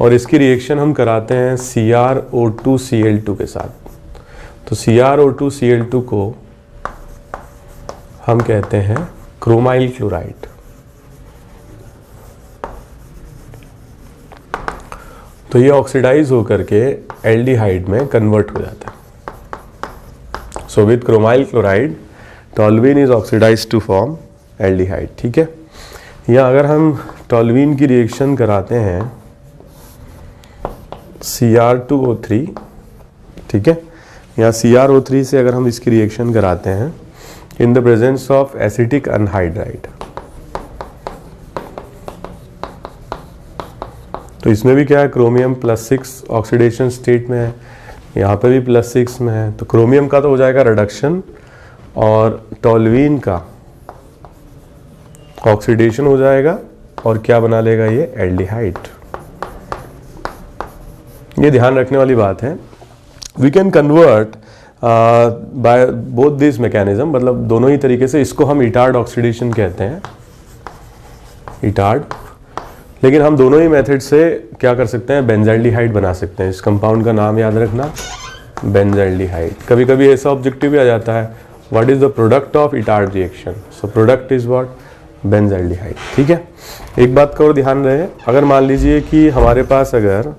और इसकी रिएक्शन हम कराते हैं CrO2Cl2 के साथ। तो CrO2Cl2 को हम कहते हैं क्रोमाइल क्लोराइड। तो ये ऑक्सीडाइज होकर के एल्डिहाइड में कन्वर्ट हो जाता है। So with chromyl chloride toluene is oxidise to form aldehyde, ठीक है। या अगर हम टॉल्यूइन की रिएक्शन कराते हैं Cr2O3, ठीक है, या CrO3 से अगर हम इसकी रिएक्शन कराते हैं इन the presence of acetic anhydride, तो इसमें भी क्या है, क्रोमियम +6 ऑक्सीडेशन स्टेट में है, यहाँ पे भी +6 में है, तो क्रोमियम का तो हो जाएगा रिडक्शन और टॉल्यूइन का ऑक्सीडेशन हो जाएगा, और क्या बना लेगा ये, एल्डिहाइड। ये ध्यान रखने वाली बात है। We can convert by both this mechanism, मतलब दोनों ही तरीके से, इसको हम इटार्ड ऑक्सीडेशन कहते हैं, इटार्ड, लेकिन हम दोनों ही मेथड से क्या कर सकते हैं, बेंजाइल्डिहाइड बना सकते हैं। इस कंपाउंड का नाम याद रखना, बेंजाइल्डिहाइड। कभी कभी ऐसा ऑब्जेक्टिव भी आ जाता है, what is the product of Etard reaction, so product is what, benzaldehyde, ठीक है। एक बात का और ध्यान रहे, अगर मान लीजिए कि हमारे पास अगर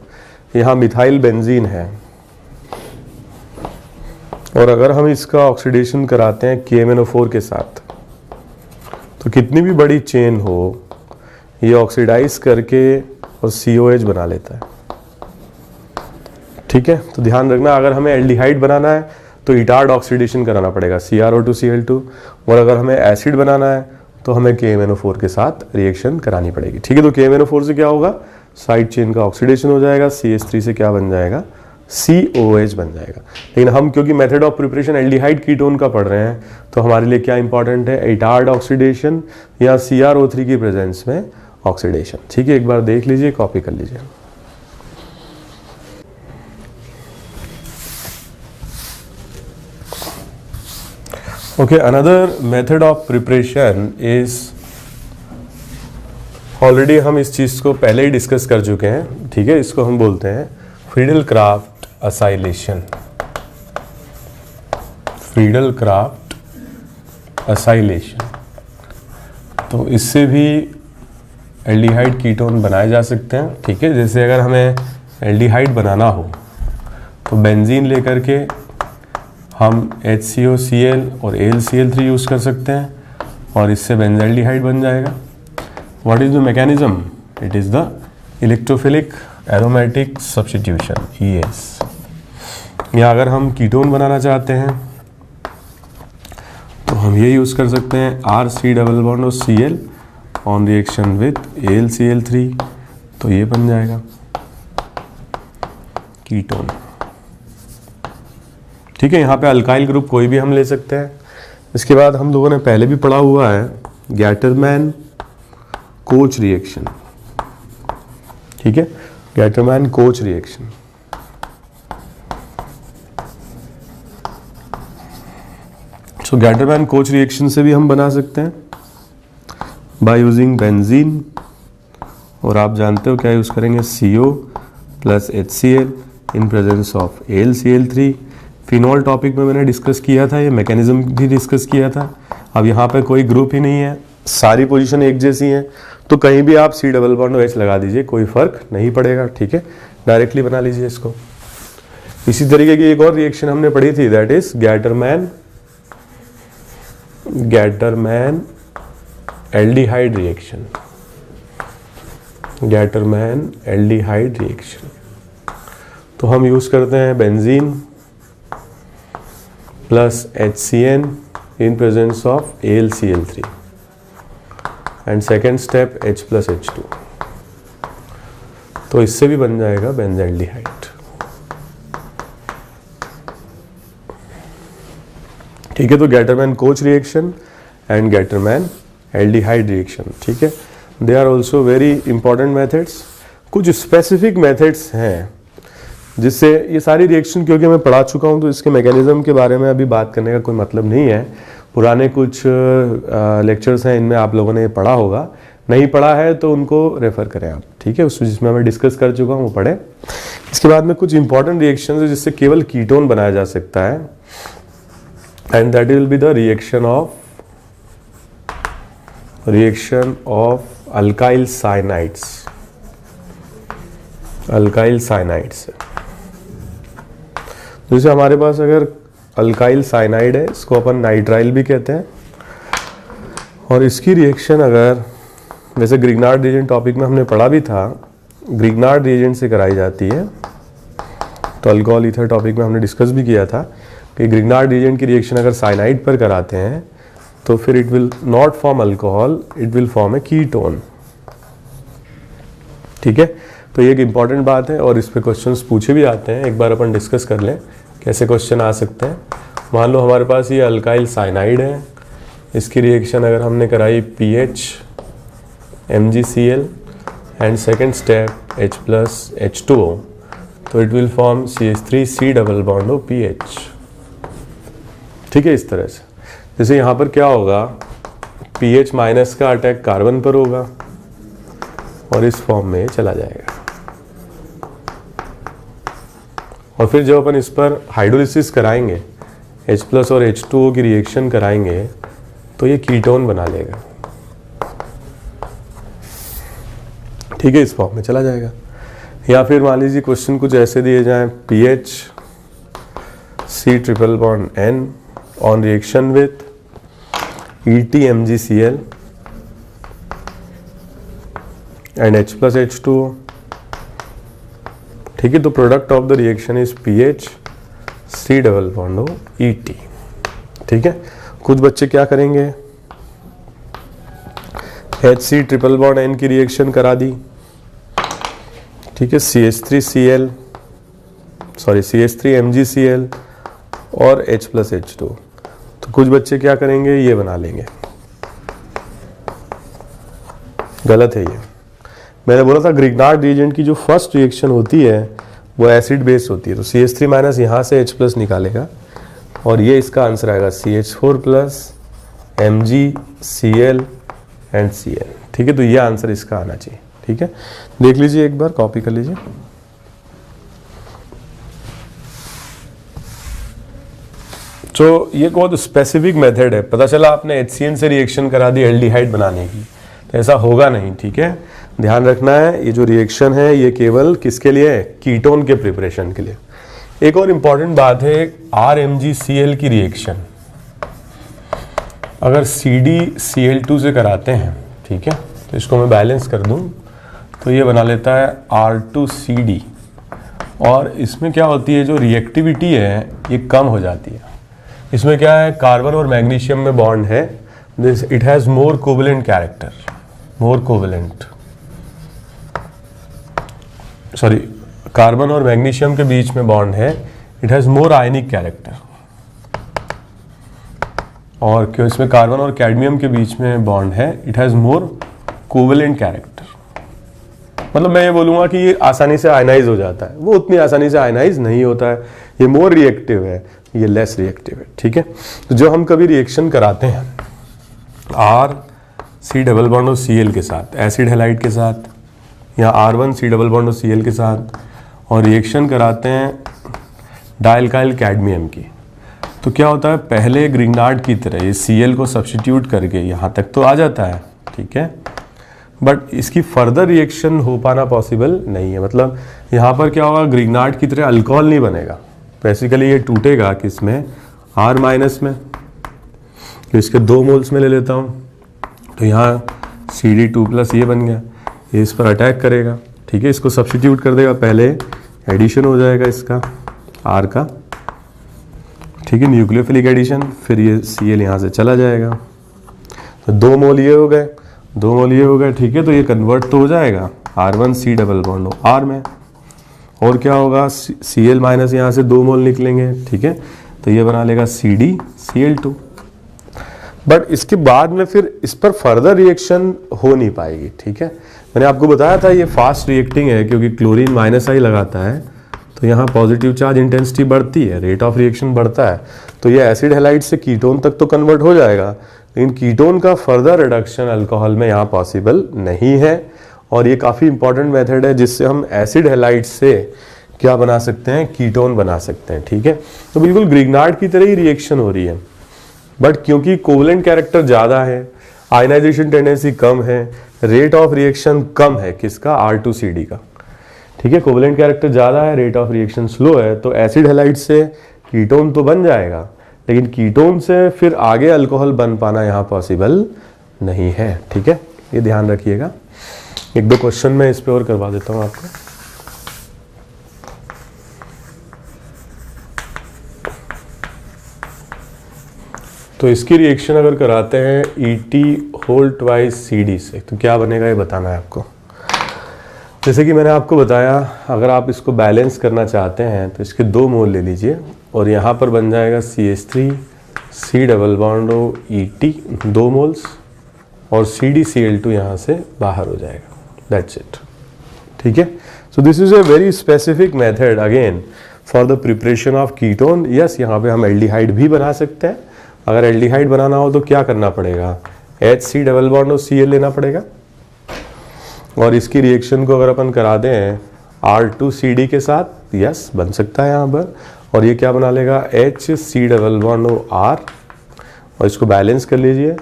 यहाँ मिथाइल बेंजीन है और अगर हम इसका ऑक्सीडेशन कराते हैं KMnO4 के साथ, तो कितनी भी बड़ी चेन हो ये ऑक्सीडाइज करके और COH बना लेता है, ठीक है। तो ध्यान रखना, अगर हमें एल्डिहाइड बनाना है तो इटार्ड ऑक्सीडेशन कराना पड़ेगा CrO2Cl2, और अगर हमें एसिड बनाना है तो हमें KMnO4 के साथ रिएक्शन करानी पड़ेगी, ठीक है। तो KMnO4 से क्या होगा, साइड चेन का ऑक्सीडेशन हो जाएगा, CH3 से क्या बन जाएगा, COH बन जाएगा। लेकिन हम क्योंकि method of preparation aldehyde ketone का पढ़ रहे हैं, तो हमारे लिए क्या इंपॉर्टेंट है, इटार्ड ऑक्सीडेशन या CrO3 की प्रेजेंस में ऑक्सीडेशन, ठीक है। एक बार देख लीजिए, कॉपी कर लीजिए। Okay, another method of preparation is, already हम इस चीज़ को पहले ही डिस्कस कर चुके हैं, ठीक है। इसको हम बोलते हैं फ्रीडल-क्राफ्ट असाइलेशन। Friedel-Crafts acylation. तो इससे भी एल्डिहाइड कीटोन बनाए जा सकते हैं, ठीक है। जैसे अगर हमें एल्डिहाइड बनाना हो तो बेंजीन लेकर के हम HCOCl और AlCl3 यूज़ कर सकते हैं और इससे बेंजाइल्डिहाइड बन जाएगा। What is the mechanism? It is the electrophilic aromatic substitution, ES। या अगर हम कीटोन बनाना चाहते हैं तो हम ये यूज़ कर सकते हैं RC डबल बॉन्ड और Cl on reaction with AlCl3, तो ये बन जाएगा कीटोन, ठीक है। यहाँ पे अल्काइल ग्रुप कोई भी हम ले सकते हैं। इसके बाद हम लोगों ने पहले भी पढ़ा हुआ है गैटरमैन कोच रिएक्शन, ठीक है। Gattermann Koch reaction. So Gattermann Koch reaction से भी हम बना सकते हैं बाय यूजिंग बेंजीन, और आप जानते हो क्या यूज करेंगे, CO plus HCl in presence of AlCl3। Phenol topic में मैंने डिस्कस किया था, ये मैकेनिज्म भी डिस्कस किया था। अब यहाँ पे कोई ग्रुप ही नहीं है, सारी पोजीशन एक जैसी हैं, तो कहीं भी आप C डबल बॉन्ड H लगा दीजिए, कोई फर्क नहीं पड़ेगा, ठीक है। डायरेक्टली बना लीजिए इसको। इसी तरीके की एक और रिएक्शन हमने पढ़ी थी, that is Gattermann aldehyde reaction. Gattermann aldehyde reaction. तो हम यूज करते हैं benzene plus HCN in presence of AlCl3 and second step H plus H2, तो इससे भी बन जाएगा बेंजाइल्डिहाइड, ठीक है। तो Gattermann Koch reaction and Gattermann aldehyde reaction, ठीक है। They are also very important methods. कुछ स्पेसिफिक मेथड्स हैं जिससे ये सारी रिएक्शन, क्योंकि मैं पढ़ा चुका हूँ तो इसके मैकेनिज्म के बारे में अभी बात करने का कोई मतलब नहीं है। पुराने कुछ लेक्चर्स हैं, इनमें आप लोगों ने पढ़ा होगा, नहीं पढ़ा है तो उनको रेफर करें आप, ठीक है। उस जिसमें मैं डिस्कस कर चुका हूँ वो पढ़ें। इसके बाद में कुछ इंपॉर्टेंट रिएक्शन है जिससे केवल कीटोन बनाया जा सकता है, and that will be the reaction of alkyl cyanides. Alkyl cyanides, जैसे हमारे पास अगर अल्काइल साइनाइड है, इसको अपन नाइट्राइल भी कहते हैं, और इसकी रिएक्शन अगर, वैसे ग्रिग्नार्ड रिएजेंट टॉपिक में हमने पढ़ा भी था, ग्रिग्नार्ड रिएजेंट से कराई जाती है। तो अल्कोहल ईथर टॉपिक में हमने डिस्कस भी किया था कि ग्रिग्नार्ड रिएजेंट की रिएक्शन अगर साइनाइड पर कराते हैं तो फिर it will not form alcohol, it will form a ketone, ठीक है। तो ये एक इंपॉर्टेंट बात है और इस पे क्वेश्चंस पूछे भी आते हैं। एक बार अपन डिस्कस कर लें कैसे क्वेश्चन आ सकते हैं। मान लो हमारे पास ये अल्काइल साइनाइड है, इसकी रिएक्शन अगर हमने कराई PH MgCl and second step H plus H2O, तो it will form CH3C double bond O PH, ठीक है। इस तरह से, जैसे यहाँ पर क्या होगा, PH माइनस का अटैक कार्बन पर होगा और इस फॉर्म में चला जाएगा, और फिर जब अपन इस पर हाइड्रोलिसिस कराएंगे, H प्लस और H2O की रिएक्शन कराएंगे, तो ये कीटोन बना लेगा, ठीक है। इस फॉर्म में चला जाएगा। या फिर मान लीजिए क्वेश्चन कुछ ऐसे दिए जाएं, PH C triple bond N on reaction with ET MgCl and H plus H2O, ठीक है। तो product of the reaction is PH C double bond O ET, ठीक है। कुछ बच्चे क्या करेंगे, HC ट्रिपल बॉन्ड N की रिएक्शन करा दी, ठीक है, CH3 MgCl और H plus H2। तो कुछ बच्चे क्या करेंगे, ये बना लेंगे, गलत है ये। मैंने बोला था ग्रिग्नार्ड रिएजेंट की जो फर्स्ट रिएक्शन होती है वो एसिड बेस्ड होती है, तो CH3 माइनस यहाँ से H प्लस निकालेगा और ये इसका आंसर आएगा CH4 plus MgCl and Cl। ठीक है, तो ये आंसर इसका आना चाहिए। ठीक है, देख लीजिए एक बार, कॉपी कर लीजिए। तो ये बहुत स्पेसिफिक मेथड है। पता चला आपने HCN से रिएक्शन करा दी एल्डिहाइड बनाने की, तो ऐसा होगा नहीं। ठीक है, ध्यान रखना है, ये जो रिएक्शन है ये केवल किसके लिए है? कीटोन के प्रिपरेशन के लिए। एक और इम्पॉर्टेंट बात है, RMgCl की रिएक्शन अगर CdCl2 से कराते हैं, ठीक है, तो इसको मैं बैलेंस कर दूं तो ये बना लेता है R2CD, और इसमें क्या होती है, जो रिएक्टिविटी है ये कम हो जाती है। इसमें क्या है, कार्बन और मैग्नीशियम में बॉन्ड है, this it has more covalent character, more covalent, sorry, carbon और मैग्नीशियम के बीच में बॉन्ड है, it has more ionic character. और क्यों इसमें कार्बन और कैडमियम के बीच में बॉन्ड है, it has more covalent character. मतलब मैं ये बोलूंगा कि ये आसानी से आयनाइज हो जाता है, वो उतनी आसानी से आयनाइज नहीं होता है, ये मोर रिएक्टिव है, ये लेस रिएक्टिव है। ठीक है, तो जो हम कभी रिएक्शन कराते हैं RC डबल बॉन्ड और Cl के साथ, एसिड हैलाइड के साथ, या R1C डबल बॉन्ड और Cl के साथ, और रिएक्शन कराते हैं डाइल्काइल कैडमियम की, तो क्या होता है, पहले ग्रिग्नार्ड की तरह ये Cl को सब्स्टिट्यूट करके यहाँ तक तो आ जाता है। ठीक है, बट इसकी फर्दर रिएक्शन हो पाना पॉसिबल नहीं है। मतलब यहाँ पर क्या होगा, ग्रिग्नार्ड की तरह अल्कोहल नहीं बनेगा, बेसिकली ये टूटेगा किसमें, R माइनस में। तो इसके 2 मोल्स में ले लेता हूँ, तो यहाँ CD2 प्लस ये बन गया, ये इस पर अटैक करेगा। ठीक है, इसको सब्स्टिट्यूट कर देगा, पहले एडिशन हो जाएगा इसका R का, ठीक है, न्यूक्लियोफिलिक एडिशन, फिर ये Cl यहाँ से चला जाएगा, तो 2 मोल ये हो गए, 2 मोल ये हो गए। ठीक है, तो ये कन्वर्ट तो हो जाएगा R1C डबल बॉन्ड R में, और क्या होगा, Cl माइनस यहाँ से 2 मोल निकलेंगे। ठीक है, तो ये बना लेगा CdCl2। बट इसके बाद में फिर इस पर फर्दर रिएक्शन हो नहीं पाएगी। ठीक है, मैंने आपको बताया था ये फास्ट रिएक्टिंग है, क्योंकि क्लोरीन -I लगाता है, तो यहाँ पॉजिटिव चार्ज इंटेंसिटी बढ़ती है, रेट ऑफ रिएक्शन बढ़ता है, तो ये एसिड हैलाइड से कीटोन तक तो कन्वर्ट हो जाएगा, लेकिन कीटोन का फर्दर रिडक्शन अल्कोहल में यहाँ पॉसिबल नहीं है। और ये काफ़ी इंपॉर्टेंट मेथड है जिससे हम एसिड हैलाइड से क्या बना सकते हैं, कीटोन बना सकते हैं। ठीक है, तो बिल्कुल ग्रिग्नार्ड की तरह ही रिएक्शन हो रही है, बट क्योंकि कोवेलेंट कैरेक्टर ज़्यादा है, आयनाइजेशन टेंडेंसी कम है, रेट ऑफ रिएक्शन कम है, किसका, R2CD का। ठीक है, कोवेलेंट कैरेक्टर ज़्यादा है, रेट ऑफ रिएक्शन स्लो है, तो एसिड हैलाइड से कीटोन तो बन जाएगा, लेकिन कीटोन से फिर आगे अल्कोहल बन पाना यहाँ पॉसिबल नहीं है। ठीक है, ये ध्यान रखिएगा। 1-2 क्वेश्चन मैं इस पे और करवा देता हूँ आपको। तो इसकी रिएक्शन अगर कराते हैं ET2CD से, तो क्या बनेगा ये बताना है आपको। जैसे कि मैंने आपको बताया, अगर आप इसको बैलेंस करना चाहते हैं तो इसके 2 मोल ले लीजिए, और यहाँ पर बन जाएगा CH3C double bond ET 2 moles, और CdCl2 यहाँ से बाहर हो जाएगा, दैट्स इट। ठीक है, सो this is a very specific method again for the preparation of ketone. Yes, यहाँ पे हम एल्डिहाइड भी बना सकते हैं। अगर एल्डिहाइड बनाना हो तो क्या करना पड़ेगा, HC डबल बॉन्ड और Cl लेना पड़ेगा, और इसकी रिएक्शन को अगर अपन करा दें R2CD के साथ, यस बन सकता है यहाँ पर, और ये क्या बना लेगा, HC डबल बॉन्ड R, और इसको बैलेंस कर लीजिए,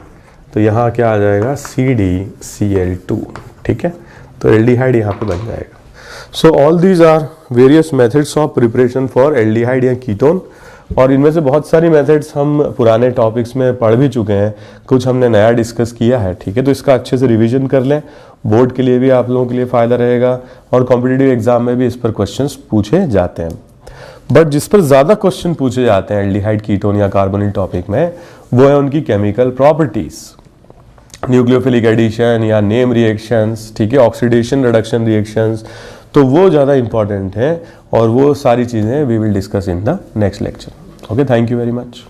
तो यहाँ क्या आ जाएगा, CdCl2। ठीक है, तो एल्डिहाइड यहाँ पे बन जाएगा। So all these are various methods of preparation for aldehyde या कीटोन, और इनमें से बहुत सारी मेथड्स हम पुराने टॉपिक्स में पढ़ भी चुके हैं, कुछ हमने नया डिस्कस किया है। ठीक है, तो इसका अच्छे से रिवीजन कर लें, बोर्ड के लिए भी आप लोगों के लिए फ़ायदा रहेगा, और कॉम्पिटिटिव एग्जाम में भी इस पर क्वेश्चंस पूछे जाते हैं। बट जिस पर ज़्यादा क्वेश्चन पूछे जाते हैं एल्डिहाइड, कीटोन या कार्बोनिल टॉपिक में, वो है उनकी केमिकल प्रॉपर्टीज़, न्यूक्लियोफिलिक एडिशन या नेम रिएक्शंस, ठीक है, ऑक्सीडेशन रिडक्शन रिएक्शंस, तो वो ज़्यादा इंपॉर्टेंट है, और वो सारी चीज़ें we will discuss in the next lecture. Okay, thank you very much.